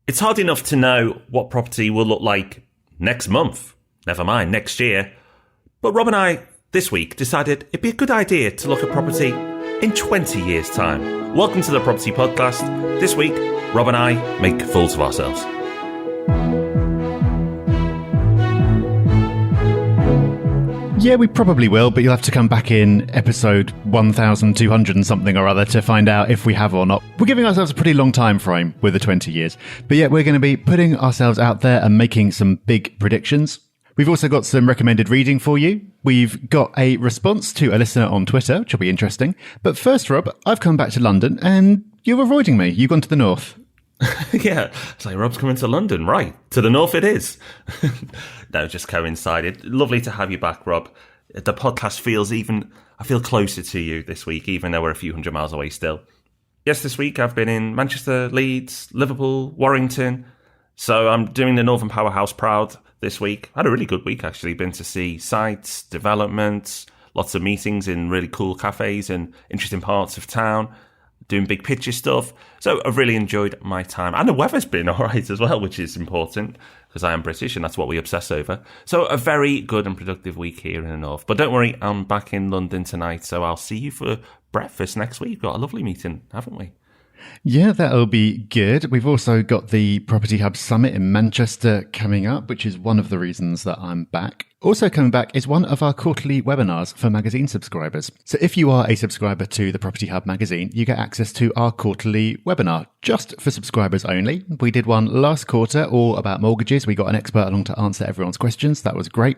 It's hard enough to know what property will look like next month, never mind next year. But Rob and I, this week, decided it'd be a good idea to look at property in 20 years' time. Welcome to the Property Podcast. This week, Rob and I make fools of ourselves. Yeah, we probably will, but you'll have to come back in episode 1200 and something or other to find out if we have or not. We're giving ourselves a pretty long time frame with the 20 years. But yeah, we're going to be putting ourselves out there and making some big predictions. We've also got some recommended reading for you. We've got a response to a listener on Twitter, which will be interesting. But first, Rob, I've come back to London and you're avoiding me. You've gone to the north. Yeah, it's like Rob's coming to London, right? To the north it is. No, just coincided. Lovely to have you back, Rob. The podcast I feel closer to you this week, even though we're a few hundred miles away still. Yes, this week I've been in Manchester, Leeds, Liverpool, Warrington. So I'm doing the Northern Powerhouse proud this week. I had a really good week, actually. Been to see sites, developments, lots of meetings in really cool cafes and interesting parts of town. Doing big picture stuff. So I've really enjoyed my time. And the weather's been all right as well, which is important because I am British and that's what we obsess over. So a very good and productive week here in the north. But don't worry, I'm back in London tonight, so I'll see you for breakfast next week. We've got a lovely meeting, haven't we? Yeah, that'll be good. We've also got the Property Hub Summit in Manchester coming up, which is one of the reasons that I'm back. Also coming back is one of our quarterly webinars for magazine subscribers. So if you are a subscriber to the Property Hub magazine, you get access to our quarterly webinar just for subscribers only. We did one last quarter all about mortgages. We got an expert along to answer everyone's questions. That was great.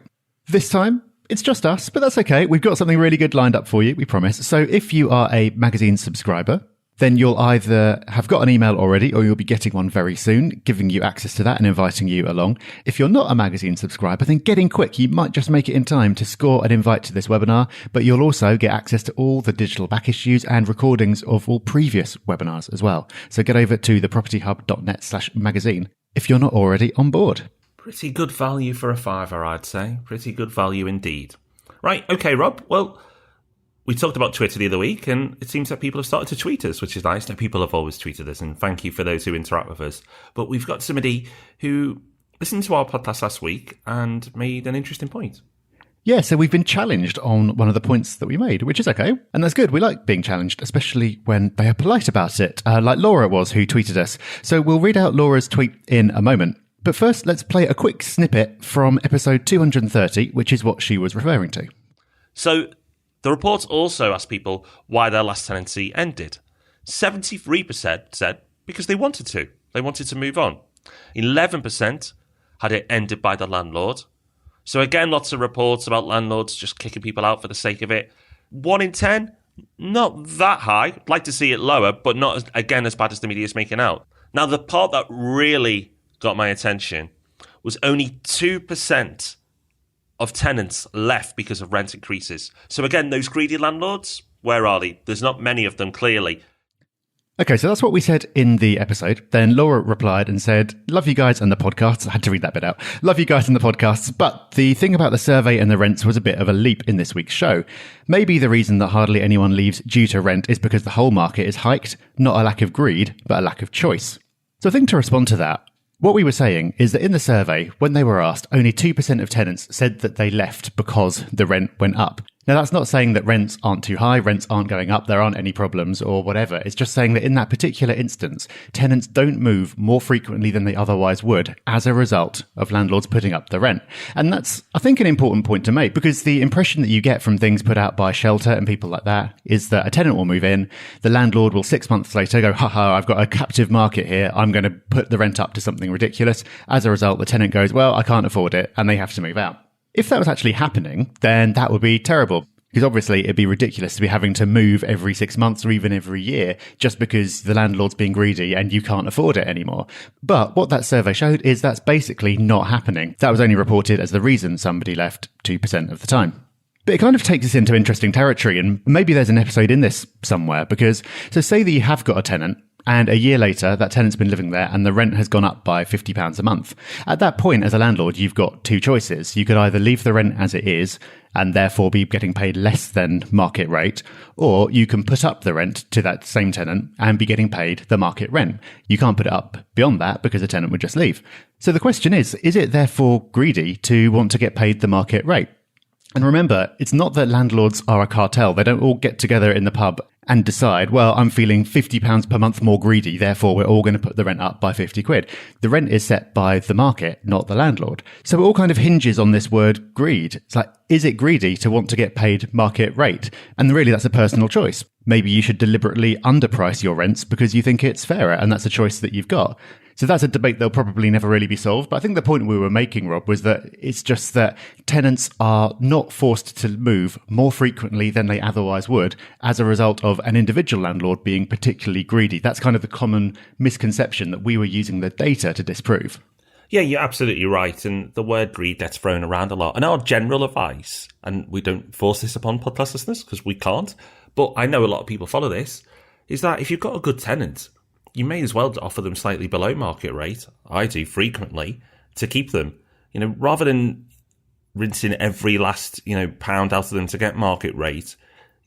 This time, it's just us, but that's okay. We've got something really good lined up for you, we promise. So if you are a magazine subscriber, then you'll either have got an email already or you'll be getting one very soon, giving you access to that and inviting you along. If you're not a magazine subscriber, then get in quick. You might just make it in time to score an invite to this webinar, but you'll also get access to all the digital back issues and recordings of all previous webinars as well. So get over to thepropertyhub.net/magazine if you're not already on board. Pretty good value for a fiver, I'd say. Pretty good value indeed. Right, okay, Rob. Well, we talked about Twitter the other week, and it seems that people have started to tweet us, which is nice. Now, people have always tweeted us, and thank you for those who interact with us. But we've got somebody who listened to our podcast last week and made an interesting point. Yeah, so we've been challenged on one of the points that we made, which is okay. And that's good. We like being challenged, especially when they are polite about it, like Laura was, who tweeted us. So we'll read out Laura's tweet in a moment. But first, let's play a quick snippet from episode 230, which is what she was referring to. So the report also asked people why their last tenancy ended. 73% said because they wanted to. They wanted to move on. 11% had it ended by the landlord. So again, lots of reports about landlords just kicking people out for the sake of it. 1 in 10, not that high. I'd like to see it lower, but not, again, as bad as the media is making out. Now, the part that really got my attention was only 2% of tenants left because of rent increases. So again, those greedy landlords, where are they? There's not many of them, clearly. Okay, so that's what we said in the episode. Then Laura replied and said, love you guys and the podcasts. I had to read that bit out. Love you guys and the podcasts. But the thing about the survey and the rents was a bit of a leap in this week's show. Maybe the reason that hardly anyone leaves due to rent is because the whole market is hiked, not a lack of greed, but a lack of choice. So I think to respond to that, what we were saying is that in the survey, when they were asked, only 2% of tenants said that they left because the rent went up. Now, that's not saying that rents aren't too high, rents aren't going up, there aren't any problems or whatever. It's just saying that in that particular instance, tenants don't move more frequently than they otherwise would as a result of landlords putting up the rent. And that's, I think, an important point to make, because the impression that you get from things put out by Shelter and people like that is that a tenant will move in, the landlord will 6 months later go, haha, I've got a captive market here, I'm going to put the rent up to something ridiculous. As a result, the tenant goes, well, I can't afford it, and they have to move out. If that was actually happening, then that would be terrible. Because obviously it'd be ridiculous to be having to move every 6 months or even every year just because the landlord's being greedy and you can't afford it anymore. But what that survey showed is that's basically not happening. That was only reported as the reason somebody left 2% of the time. But it kind of takes us into interesting territory, and maybe there's an episode in this somewhere, because so say that you have got a tenant and a year later, that tenant's been living there and the rent has gone up by £50 a month. At that point, as a landlord, you've got two choices. You could either leave the rent as it is and therefore be getting paid less than market rate, or you can put up the rent to that same tenant and be getting paid the market rent. You can't put it up beyond that because the tenant would just leave. So the question is it therefore greedy to want to get paid the market rate? And remember, it's not that landlords are a cartel. They don't all get together in the pub and decide, well, I'm feeling £50 per month more greedy, therefore we're all going to put the rent up by 50 quid. The rent is set by the market, not the landlord. So it all kind of hinges on this word greed. It's like, is it greedy to want to get paid market rate? And really, that's a personal choice. Maybe you should deliberately underprice your rents because you think it's fairer, and that's a choice that you've got. So that's a debate that'll probably never really be solved. But I think the point we were making, Rob, was that it's just that tenants are not forced to move more frequently than they otherwise would as a result of an individual landlord being particularly greedy. That's kind of the common misconception that we were using the data to disprove. Yeah, you're absolutely right. And the word greed gets thrown around a lot. And our general advice, and we don't force this upon podcast listeners because we can't, but I know a lot of people follow this, is that if you've got a good tenant, you may as well offer them slightly below market rate. I do frequently to keep them, rather than rinsing every last, pound out of them to get market rate.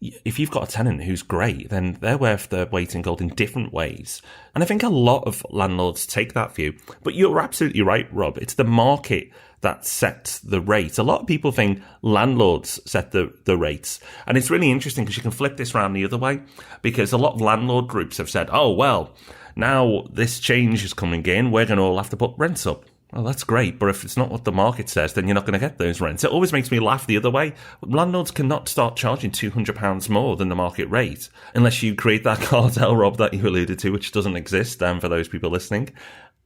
If you've got a tenant who's great, then they're worth their weight in gold in different ways. And I think a lot of landlords take that view. But you're absolutely right, Rob. It's the market that sets the rate. A lot of people think landlords set the rates. And it's really interesting because you can flip this around the other way, because a lot of landlord groups have said, oh, well, now this change is coming in, we're going to all have to put rents up. Well, that's great, but if it's not what the market says, then you're not going to get those rents. It always makes me laugh the other way. Landlords cannot start charging £200 more than the market rate unless you create that cartel, Rob, that you alluded to, which doesn't exist for those people listening.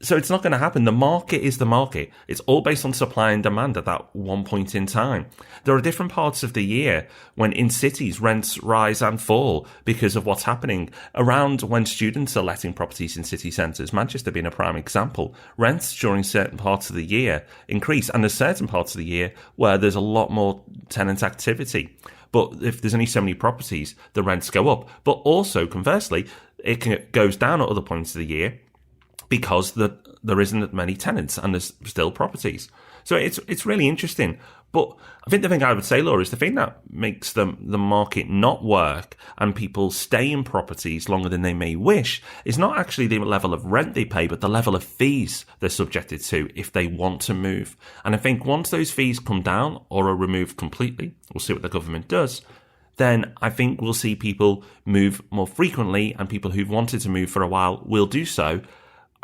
So it's not going to happen. The market is the market. It's all based on supply and demand at that one point in time. There are different parts of the year when in cities rents rise and fall because of what's happening around when students are letting properties in city centres. Manchester being a prime example. Rents during certain parts of the year increase, and there's certain parts of the year where there's a lot more tenant activity. But if there's only so many properties, the rents go up. But also, conversely, it goes down at other points of the year because there isn't many tenants and there's still properties. So it's really interesting. But I think the thing I would say, Laura, is the thing that makes the market not work and people stay in properties longer than they may wish is not actually the level of rent they pay, but the level of fees they're subjected to if they want to move. And I think once those fees come down or are removed completely, we'll see what the government does, then I think we'll see people move more frequently, and people who've wanted to move for a while will do so.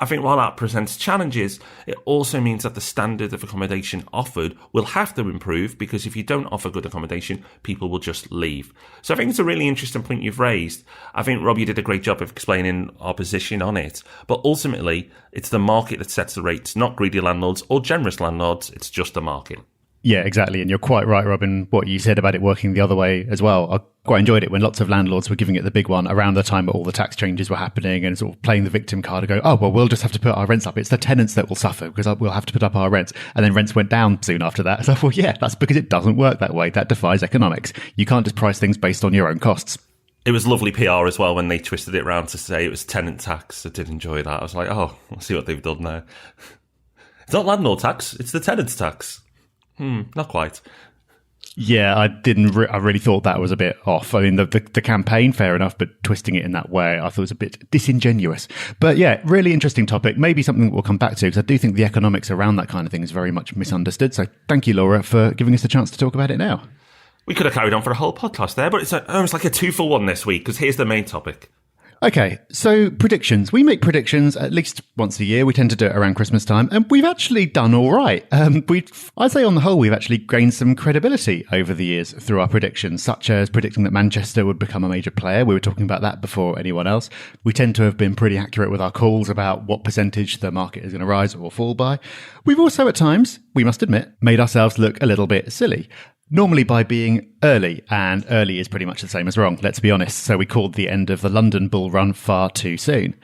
I think while that presents challenges, it also means that the standard of accommodation offered will have to improve, because if you don't offer good accommodation, people will just leave. So I think it's a really interesting point you've raised. I think, Rob, you did a great job of explaining our position on it. But ultimately, it's the market that sets the rates, not greedy landlords or generous landlords. It's just the market. Yeah, exactly. And you're quite right, Robin, what you said about it working the other way as well. I quite enjoyed it when lots of landlords were giving it the big one around the time that all the tax changes were happening and sort of playing the victim card and go, oh, well, we'll just have to put our rents up. It's the tenants that will suffer because we'll have to put up our rents. And then rents went down soon after that. So, well, yeah, that's because it doesn't work that way. That defies economics. You can't just price things based on your own costs. It was lovely PR as well when they twisted it around to say it was tenant tax. I did enjoy that. I was like, oh, I'll see what they've done now. It's not landlord tax, it's the tenant's tax. Not quite. Yeah, I really thought that was a bit off. I mean, the campaign, fair enough, but twisting it in that way, I thought was a bit disingenuous. But yeah, really interesting topic. Maybe something that we'll come back to, because I do think the economics around that kind of thing is very much misunderstood. So thank you, Laura, for giving us the chance to talk about it now. We could have carried on for a whole podcast there, but it's almost like a 2-for-1 this week, because here's the main topic. Okay, so predictions. We make predictions at least once a year. We tend to do it around Christmas time, and we've actually done all right. I'd say on the whole, we've actually gained some credibility over the years through our predictions, such as predicting that Manchester would become a major player. We were talking about that before anyone else. We tend to have been pretty accurate with our calls about what percentage the market is going to rise or fall by. We've also at times, we must admit, made ourselves look a little bit silly. Normally by being early, and early is pretty much the same as wrong, let's be honest. So we called the end of the London bull run far too soon.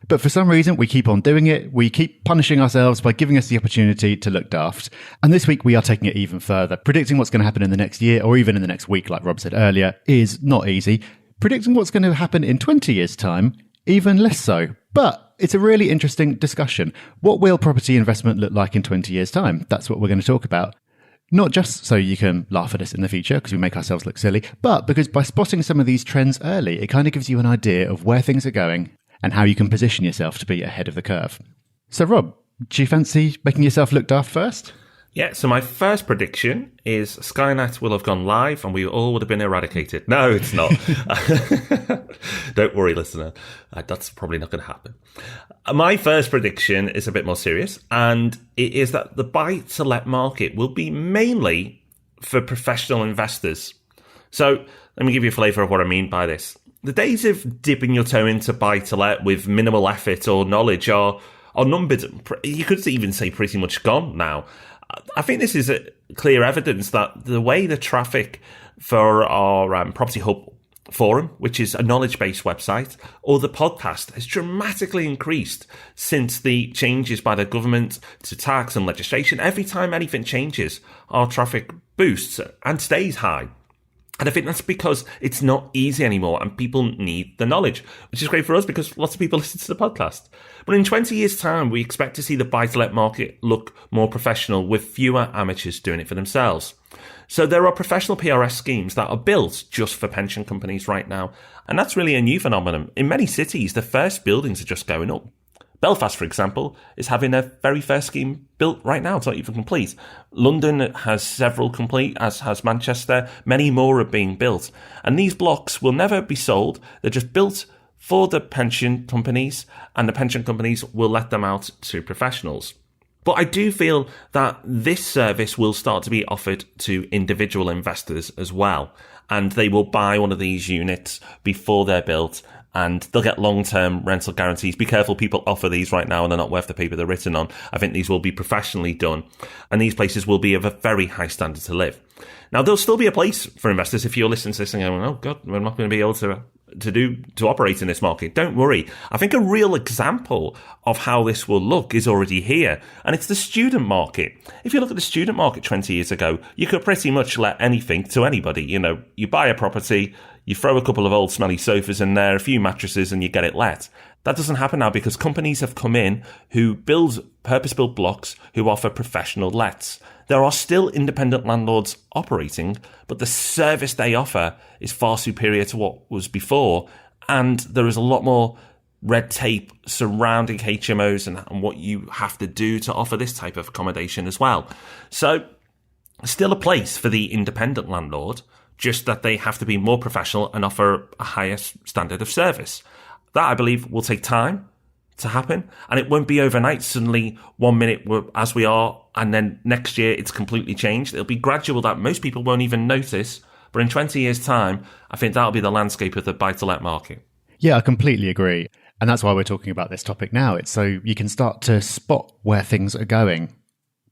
But for some reason, we keep on doing it. We keep punishing ourselves by giving us the opportunity to look daft. And this week, we are taking it even further. Predicting what's going to happen in the next year, or even in the next week, like Rob said earlier, is not easy. Predicting what's going to happen in 20 years' time even less so. But it's a really interesting discussion. What will property investment look like in 20 years' time? That's what we're going to talk about. Not just so you can laugh at us in the future because we make ourselves look silly, but because by spotting some of these trends early, it kind of gives you an idea of where things are going and how you can position yourself to be ahead of the curve. So Rob, do you fancy making yourself look daft first? Yeah, so my first prediction is Skynet will have gone live and we all would have been eradicated. No, it's not. Don't worry, listener. That's probably not going to happen. My first prediction is a bit more serious, and it is that the buy-to-let market will be mainly for professional investors. So let me give you a flavour of what I mean by this. The days of dipping your toe into buy-to-let with minimal effort or knowledge are numbered. You could even say pretty much gone now. I think this is a clear evidence that the way the traffic for our Property Hub forum, which is a knowledge-based website, or the podcast has dramatically increased since the changes by the government to tax and legislation. Every time anything changes, our traffic boosts and stays high. And I think that's because it's not easy anymore and people need the knowledge, which is great for us because lots of people listen to the podcast. But in 20 years' time, we expect to see the buy-to-let market look more professional with fewer amateurs doing it for themselves. So there are professional PRS schemes that are built just for pension companies right now. And that's really a new phenomenon. In many cities, the first buildings are just going up. Belfast, for example, is having their very first scheme built right now. It's not even complete. London has several complete, as has Manchester. Many more are being built. And these blocks will never be sold. They're just built for the pension companies, and the pension companies will let them out to professionals. But I do feel that this service will start to be offered to individual investors as well. And they will buy one of these units before they're built, and they'll get long-term rental guarantees. Be careful, people offer these right now and they're not worth the paper they're written on. I think these will be professionally done, and these places will be of a very high standard to live. Now, there'll still be a place for investors if you're listening to this and going, oh God, we're not going to be able to operate in this market. Don't worry. I think a real example of how this will look is already here, and it's the student market. If you look at the student market 20 years ago, you could pretty much let anything to anybody. You know, you buy a property, you throw a couple of old smelly sofas in there, a few mattresses, and you get it let. That doesn't happen now because companies have come in who build purpose-built blocks who offer professional lets. There are still independent landlords operating, but the service they offer is far superior to what was before, and there is a lot more red tape surrounding HMOs and what you have to do to offer this type of accommodation as well. So, still a place for the independent landlord, just that they have to be more professional and offer a higher standard of service. That, I believe, will take time to happen, and it won't be overnight. Suddenly, 1 minute we're as we are, and then next year it's completely changed. It'll be gradual that most people won't even notice, but in 20 years' time, I think that'll be the landscape of the buy-to-let market. Yeah, I completely agree. And that's why we're talking about this topic now. It's so you can start to spot where things are going,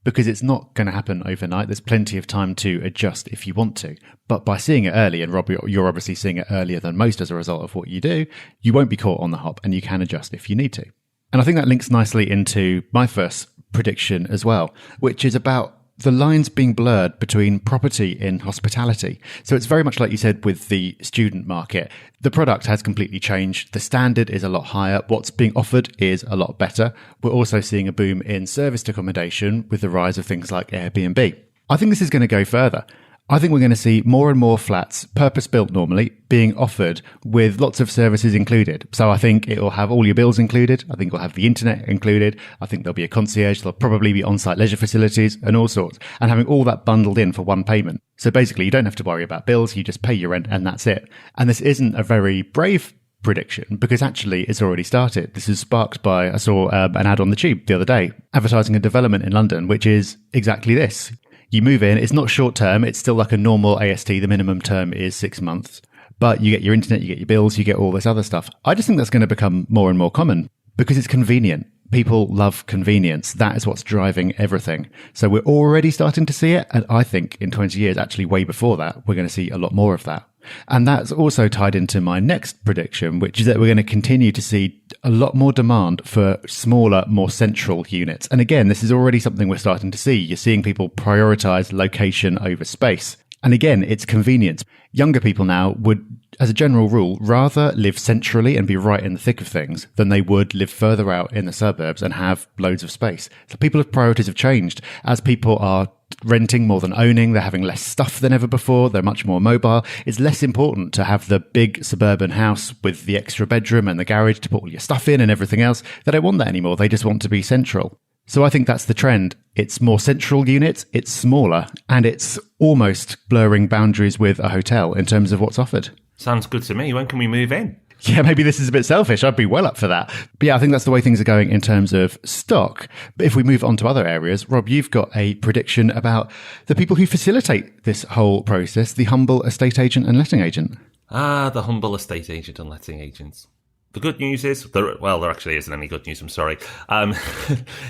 because it's not going to happen overnight. There's plenty of time to adjust if you want to. But by seeing it early, and Rob, you're obviously seeing it earlier than most as a result of what you do, you won't be caught on the hop and you can adjust if you need to. And I think that links nicely into my first prediction as well, which is about the lines being blurred between property in hospitality. So it's very much like you said with the student market. The product has completely changed. The standard is a lot higher. What's being offered is a lot better. We're also seeing a boom in serviced accommodation with the rise of things like Airbnb. I think this is going to go further. I think we're going to see more and more flats, purpose-built normally, being offered with lots of services included. So I think it will have all your bills included. I think it'll have the internet included. I think there'll be a concierge. There'll probably be on-site leisure facilities and all sorts. And having all that bundled in for one payment. So basically, you don't have to worry about bills. You just pay your rent and that's it. And this isn't a very brave prediction because actually it's already started. This is sparked by, I saw an ad on the Tube the other day advertising a development in London, which is exactly this. You move in, it's not short term, it's still like a normal AST, the minimum term is 6 months. But you get your internet, you get your bills, you get all this other stuff. I just think that's going to become more and more common because it's convenient. People love convenience. That is what's driving everything. So we're already starting to see it. And I think in 20 years, actually way before that, we're going to see a lot more of that. And that's also tied into my next prediction, which is that we're going to continue to see a lot more demand for smaller, more central units. And again, this is already something we're starting to see. You're seeing people prioritize location over space. And again, it's convenience. Younger people now would, as a general rule, rather live centrally and be right in the thick of things than they would live further out in the suburbs and have loads of space. So people's priorities have changed. As people are renting more than owning, they're having less stuff than ever before, they're much more mobile. It's less important to have the big suburban house with the extra bedroom and the garage to put all your stuff in and everything else. They don't want that anymore. They just want to be central. So I think that's the trend. It's more central units, it's smaller, and it's almost blurring boundaries with a hotel in terms of what's offered. Sounds good to me. When can we move in? Yeah, maybe this is a bit selfish. I'd be well up for that. But yeah, I think that's the way things are going in terms of stock. But if we move on to other areas, Rob, you've got a prediction about the people who facilitate this whole process, the humble estate agent and letting agent. The humble estate agent and letting agents. The good news is, there actually isn't any good news, I'm sorry.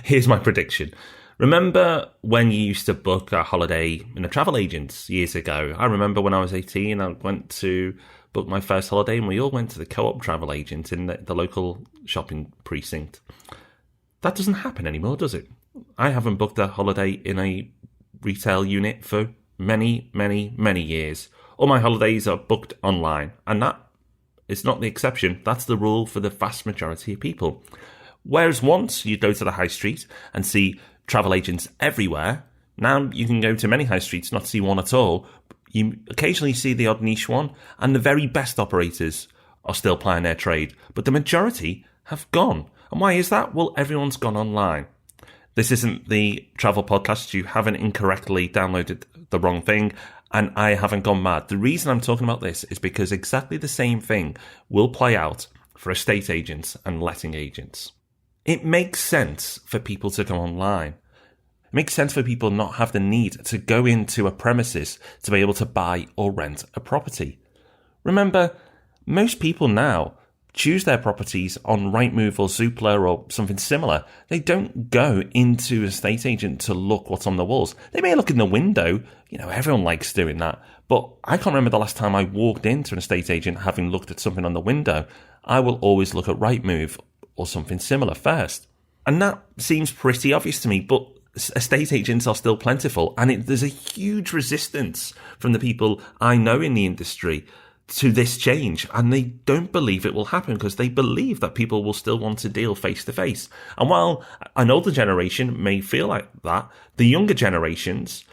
Here's my prediction. Remember when you used to book a holiday in a travel agent years ago? I remember when I was 18, I went to book my first holiday and we all went to the Co-op travel agent in the local shopping precinct. That doesn't happen anymore, does it? I haven't booked a holiday in a retail unit for many, many, many years. All my holidays are booked online, and that is not the exception. That's the rule for the vast majority of people. Whereas once you go to the high street and see travel agents everywhere, now you can go to many high streets, not see one at all. You occasionally see the odd niche one, and the very best operators are still plying their trade, but the majority have gone. And why is that? Well, everyone's gone online. This isn't the travel podcast. You haven't incorrectly downloaded the wrong thing, and I haven't gone mad. The reason I'm talking about this is because exactly the same thing will play out for estate agents and letting agents. It makes sense for people to go online. It makes sense for people not have the need to go into a premises to be able to buy or rent a property. Remember, most people now choose their properties on Rightmove or Zoopla or something similar. They don't go into an estate agent to look what's on the walls. They may look in the window. Everyone likes doing that. But I can't remember the last time I walked into an estate agent having looked at something on the window. I will always look at Rightmove or something similar first. And that seems pretty obvious to me, but estate agents are still plentiful, and there's a huge resistance from the people I know in the industry to this change, and they don't believe it will happen because they believe that people will still want to deal face to face. And while an older generation may feel like that, the younger generations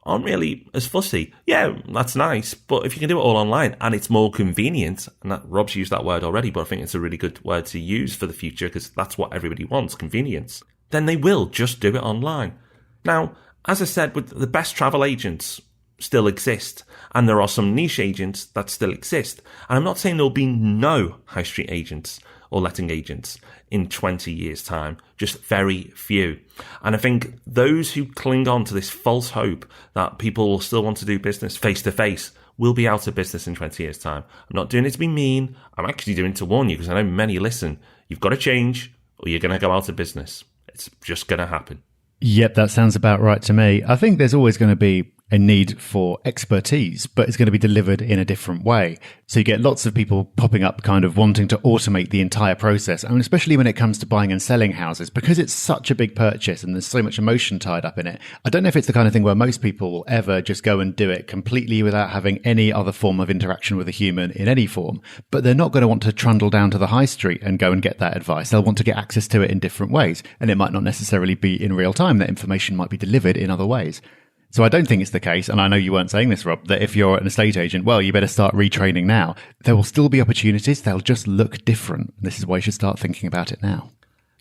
aren't really as fussy. Yeah, that's nice, but if you can do it all online and it's more convenient, and that Rob's used that word already, but I think it's a really good word to use for the future because that's what everybody wants, convenience, then they will just do it online. Now, as I said, with the best travel agents still exist, and there are some niche agents that still exist. And I'm not saying there'll be no high street agents or letting agents in 20 years' time, just very few. And I think those who cling on to this false hope that people will still want to do business face to face will be out of business in 20 years' time. I'm not doing it to be mean. I'm actually doing it to warn you because I know many listen. You've got to change or you're going to go out of business. It's just going to happen. Yep, that sounds about right to me. I think there's always going to be a need for expertise, but it's going to be delivered in a different way. So you get lots of people popping up kind of wanting to automate the entire process. I mean, especially when it comes to buying and selling houses, because it's such a big purchase and there's so much emotion tied up in it. I don't know if it's the kind of thing where most people will ever just go and do it completely without having any other form of interaction with a human in any form, but they're not going to want to trundle down to the high street and go and get that advice. They'll want to get access to it in different ways, and it might not necessarily be in real time. That information might be delivered in other ways. So I don't think it's the case, and I know you weren't saying this, Rob, that if you're an estate agent, well, you better start retraining now. There will still be opportunities. They'll just look different. This is why you should start thinking about it now.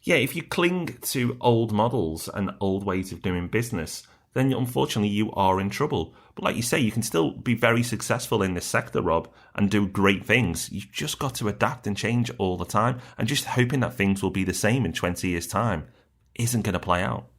Yeah, if you cling to old models and old ways of doing business, then unfortunately you are in trouble. But like you say, you can still be very successful in this sector, Rob, and do great things. You've just got to adapt and change all the time, and just hoping that things will be the same in 20 years' time isn't going to play out.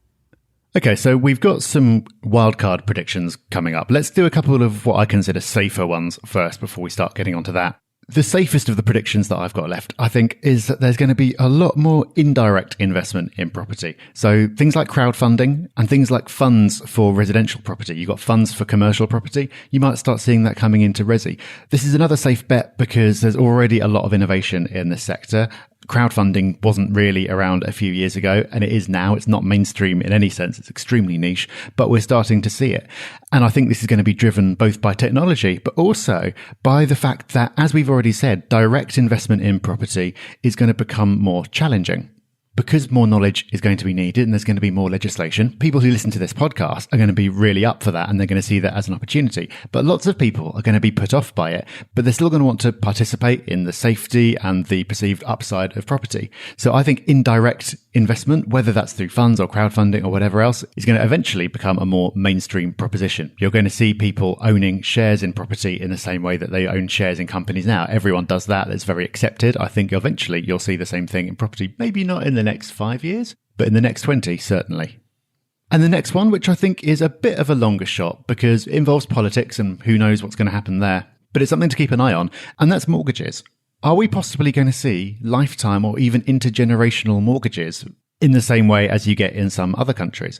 Okay, so we've got some wildcard predictions coming up. Let's do a couple of what I consider safer ones first before we start getting onto that. The safest of the predictions that I've got left, I think, is that there's going to be a lot more indirect investment in property. So things like crowdfunding and things like funds for residential property. You've got funds for commercial property. You might start seeing that coming into resi. This is another safe bet because there's already a lot of innovation in this sector. Crowdfunding wasn't really around a few years ago, and it is now. It's not mainstream in any sense. It's extremely niche, but we're starting to see it. And I think this is going to be driven both by technology, but also by the fact that, as we've already said, direct investment in property is going to become more challenging. Because more knowledge is going to be needed and there's going to be more legislation, people who listen to this podcast are going to be really up for that and they're going to see that as an opportunity. But lots of people are going to be put off by it, but they're still going to want to participate in the safety and the perceived upside of property. So I think indirect investment, whether that's through funds or crowdfunding or whatever else, is going to eventually become a more mainstream proposition. You're going to see people owning shares in property in the same way that they own shares in companies now. Everyone does that. It's very accepted. I think eventually you'll see the same thing in property, maybe not in the next 5 years, but in the next 20, certainly. And the next one, which I think is a bit of a longer shot because it involves politics and who knows what's going to happen there, but it's something to keep an eye on, and that's mortgages. Are we possibly going to see lifetime or even intergenerational mortgages in the same way as you get in some other countries?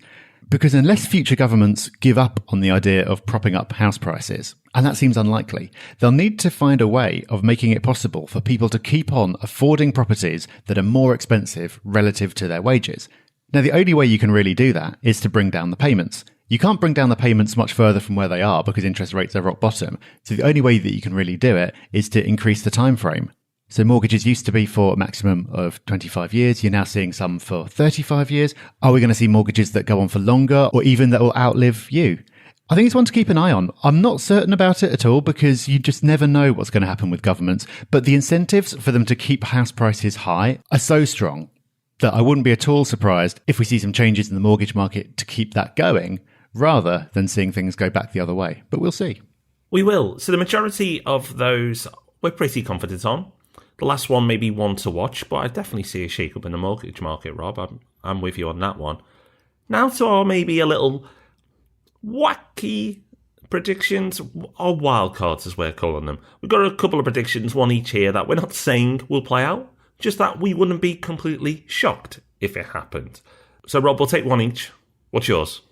Because unless future governments give up on the idea of propping up house prices, and that seems unlikely, they'll need to find a way of making it possible for people to keep on affording properties that are more expensive relative to their wages. Now, the only way you can really do that is to bring down the payments. You can't bring down the payments much further from where they are because interest rates are rock bottom. So the only way that you can really do it is to increase the time frame. So mortgages used to be for a maximum of 25 years. You're now seeing some for 35 years. Are we going to see mortgages that go on for longer or even that will outlive you? I think it's one to keep an eye on. I'm not certain about it at all because you just never know what's going to happen with governments. But the incentives for them to keep house prices high are so strong that I wouldn't be at all surprised if we see some changes in the mortgage market to keep that going rather than seeing things go back the other way. But we'll see. We will. So the majority of those we're pretty confident on. The last one may be one to watch, but I definitely see a shake-up in the mortgage market, Rob. I'm with you on that one. Now to our maybe a little wacky predictions, or wild cards as we're calling them. We've got a couple of predictions, one each here, that we're not saying will play out, just that we wouldn't be completely shocked if it happened. So Rob, we'll take one each. What's yours?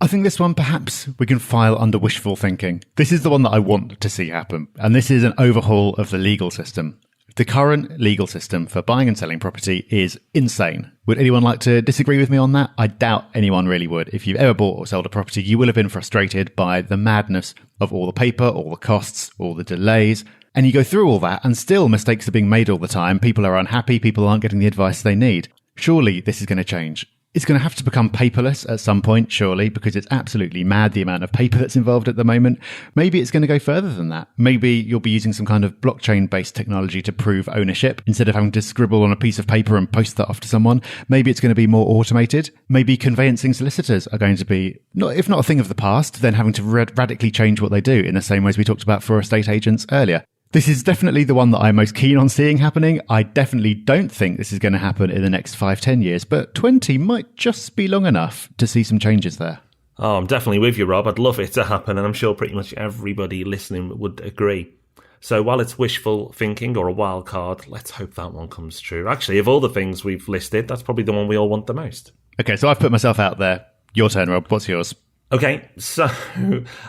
I think this one, perhaps we can file under wishful thinking. This is the one that I want to see happen, and this is an overhaul of the legal system. The current legal system for buying and selling property is insane. Would anyone like to disagree with me on that? I doubt anyone really would. If you've ever bought or sold a property, you will have been frustrated by the madness of all the paper, all the costs, all the delays. And you go through all that and still mistakes are being made all the time. People are unhappy. People aren't getting the advice they need. Surely this is going to change. It's going to have to become paperless at some point, surely, because it's absolutely mad the amount of paper that's involved at the moment. Maybe it's going to go further than that. Maybe you'll be using some kind of blockchain-based technology to prove ownership instead of having to scribble on a piece of paper and post that off to someone. Maybe it's going to be more automated. Maybe conveyancing solicitors are going to be, if not a thing of the past, then having to radically change what they do in the same ways we talked about for estate agents earlier. This is definitely the one that I'm most keen on seeing happening. I definitely don't think this is going to happen in the next 5-10 years, but 20 might just be long enough to see some changes there. Oh, I'm definitely with you, Rob. I'd love it to happen, and I'm sure pretty much everybody listening would agree. So while it's wishful thinking or a wild card, let's hope that one comes true. Actually, of all the things we've listed, that's probably the one we all want the most. Okay, so I've put myself out there. Your turn, Rob. What's yours? Okay, so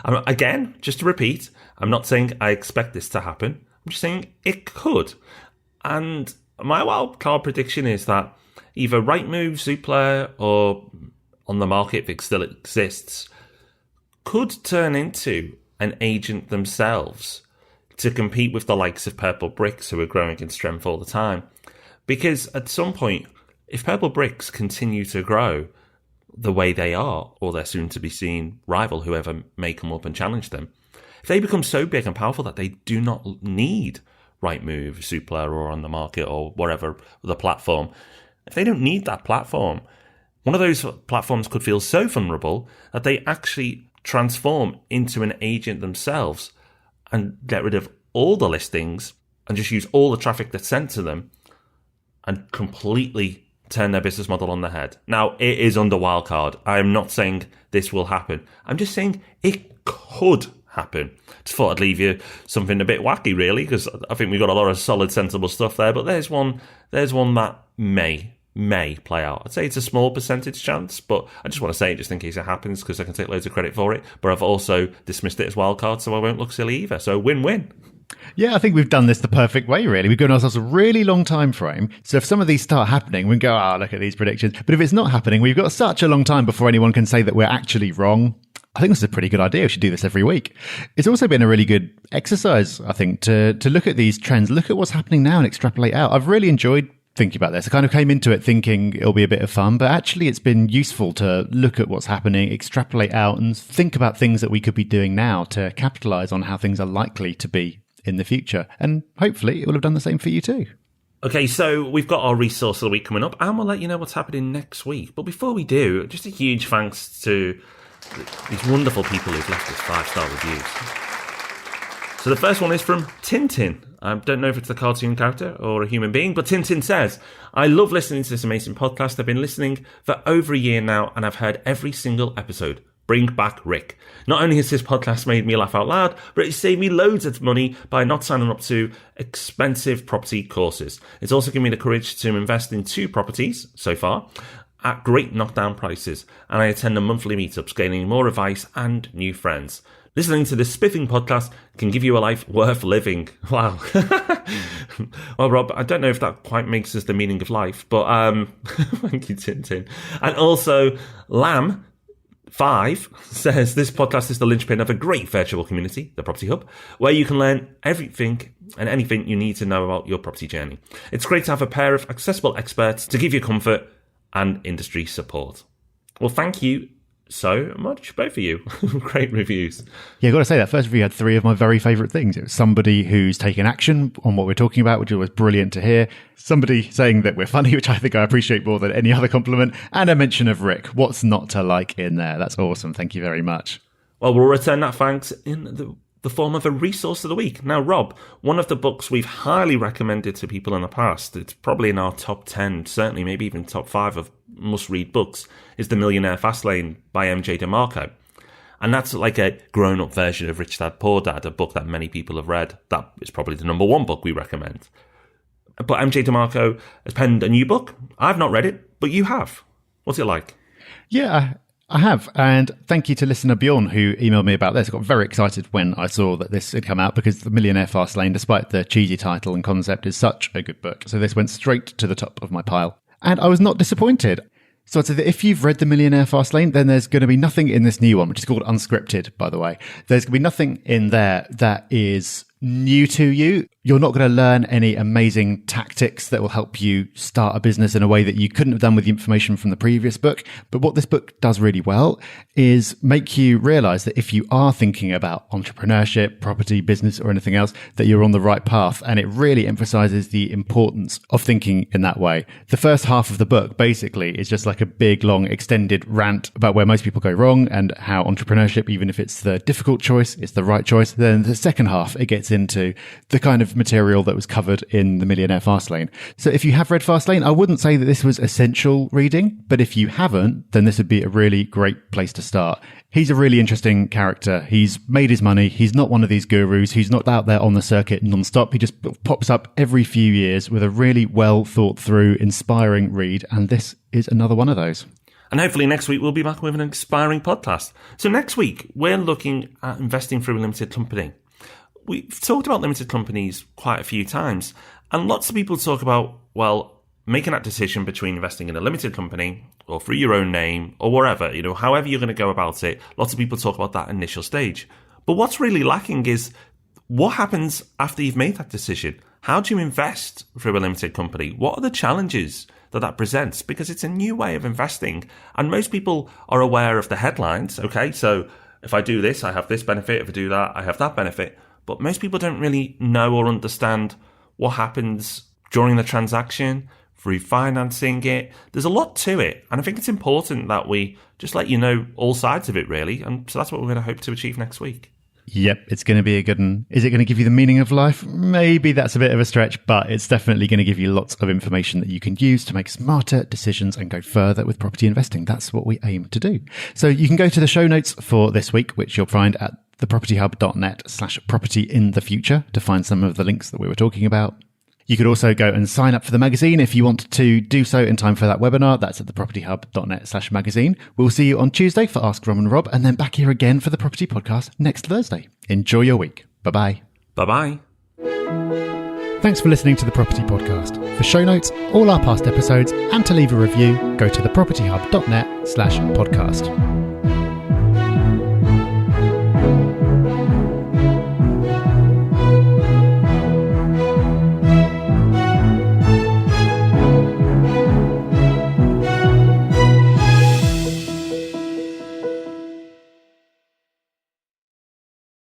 again, just to repeat, I'm not saying I expect this to happen. I'm just saying it could. And my wild card prediction is that either Rightmove, Zoopla, or On the Market, if it still exists, could turn into an agent themselves to compete with the likes of Purple Bricks, who are growing in strength all the time. Because at some point, if Purple Bricks continue to grow the way they are, or their soon-to-be-seen rival, whoever may come up and challenge them, if they become so big and powerful that they do not need Rightmove, Zoopla, or On the Market, or whatever the platform, if they don't need that platform, one of those platforms could feel so vulnerable that they actually transform into an agent themselves and get rid of all the listings and just use all the traffic that's sent to them and completely turn their business model on the head. Now, it is under wildcard. I'm not saying this will happen. I'm just saying it could happen. Just thought I'd leave you something a bit wacky, really, because I think we've got a lot of solid, sensible stuff there. But there's one that may play out. I'd say it's a small percentage chance, but I just want to say it just in case it happens, because I can take loads of credit for it. But I've also dismissed it as wildcard, so I won't look silly either. So win-win. Yeah, I think we've done this the perfect way, really. We've given ourselves a really long time frame. So if some of these start happening, we can go, look at these predictions. But if it's not happening, we've got such a long time before anyone can say that we're actually wrong. I think this is a pretty good idea. We should do this every week. It's also been a really good exercise, I think, to look at these trends, look at what's happening now and extrapolate out. I've really enjoyed thinking about this. I kind of came into it thinking it'll be a bit of fun, but actually it's been useful to look at what's happening, extrapolate out and think about things that we could be doing now to capitalize on how things are likely to be in the future. And hopefully it will have done the same for you too. Okay, so we've got our resource of the week coming up, and we'll let you know what's happening next week. But before we do, just a huge thanks to these wonderful people who've left us 5-star reviews. So the first one is from Tintin. I don't know if it's a cartoon character or a human being, but Tintin says, I love listening to this amazing podcast. I've been listening for over a year now, and I've heard every single episode. Bring back Rick. Not only has this podcast made me laugh out loud, but it's saved me loads of money by not signing up to expensive property courses. It's also given me the courage to invest in 2 properties so far at great knockdown prices, and I attend the monthly meetups, gaining more advice and new friends. Listening to this spiffing podcast can give you a life worth living. Wow. Well, Rob, I don't know if that quite makes us the meaning of life, but thank you, Tintin. And also, Lamb5 says this podcast is the linchpin of a great virtual community, the Property Hub, where you can learn everything and anything you need to know about your property journey. It's great to have a pair of accessible experts to give you comfort and industry support. Well, thank you so much, both of you. Great reviews. Yeah, I've got to say that first review had 3 of my very favourite things. It was somebody who's taken action on what we're talking about, which was brilliant to hear. Somebody saying that we're funny, which I think I appreciate more than any other compliment. And a mention of Rick. What's not to like in there? That's awesome. Thank you very much. Well, we'll return that thanks in the form of a resource of the week. Now, Rob, one of the books we've highly recommended to people in the past, it's probably in our top 10, certainly maybe even top 5 of must-read books, is The Millionaire Fastlane by MJ DeMarco. And that's like a grown-up version of Rich Dad, Poor Dad, a book that many people have read. That is probably the number 1 book we recommend. But MJ DeMarco has penned a new book. I've not read it, but you have. What's it like? Yeah, I have. And thank you to listener Bjorn who emailed me about this. I got very excited when I saw that this had come out because The Millionaire Fastlane, despite the cheesy title and concept, is such a good book. So this went straight to the top of my pile. And I was not disappointed. So I'd say that if you've read The Millionaire Fastlane, then there's going to be nothing in this new one, which is called Unscripted, by the way. There's going to be nothing in there that is new to you. You're not going to learn any amazing tactics that will help you start a business in a way that you couldn't have done with the information from the previous book. But what this book does really well is make you realize that if you are thinking about entrepreneurship, property, business, or anything else, that you're on the right path. And it really emphasizes the importance of thinking in that way. The first half of the book basically is just like a big, long, extended rant about where most people go wrong and how entrepreneurship, even if it's the difficult choice, it's the right choice. Then the second half, it gets into the kind of material that was covered in The Millionaire Fastlane. So if you have read Fastlane, I wouldn't say that this was essential reading, but if you haven't, then this would be a really great place to start. He's a really interesting character. He's made his money. He's not one of these gurus. He's not out there on the circuit non-stop. He just pops up every few years with a really well thought through, inspiring read. And this is another one of those. And hopefully next week we'll be back with an inspiring podcast. So next week, we're looking at investing through a limited company. We've talked about limited companies quite a few times, and lots of people talk about, well, making that decision between investing in a limited company or through your own name or wherever, however you're going to go about it. Lots of people talk about that initial stage. But what's really lacking is what happens after you've made that decision? How do you invest through a limited company? What are the challenges that presents? Because it's a new way of investing, and most people are aware of the headlines. Okay, so if I do this, I have this benefit. If I do that, I have that benefit. But most people don't really know or understand what happens during the transaction, through financing it. There's a lot to it. And I think it's important that we just let you know all sides of it, really. And so that's what we're going to hope to achieve next week. Yep, it's going to be a good one. Is it going to give you the meaning of life? Maybe that's a bit of a stretch, but it's definitely going to give you lots of information that you can use to make smarter decisions and go further with property investing. That's what we aim to do. So you can go to the show notes for this week, which you'll find at thepropertyhub.net/property in the future to find some of the links that we were talking about. You could also go and sign up for the magazine if you want to do so in time for that webinar. That's at thepropertyhub.net/magazine. We'll see you on Tuesday for Ask Rob and Rob, and then back here again for the Property Podcast next Thursday. Enjoy your week. Bye-bye. Bye-bye. Thanks for listening to The Property Podcast. For show notes, all our past episodes, and to leave a review, go to thepropertyhub.net/podcast.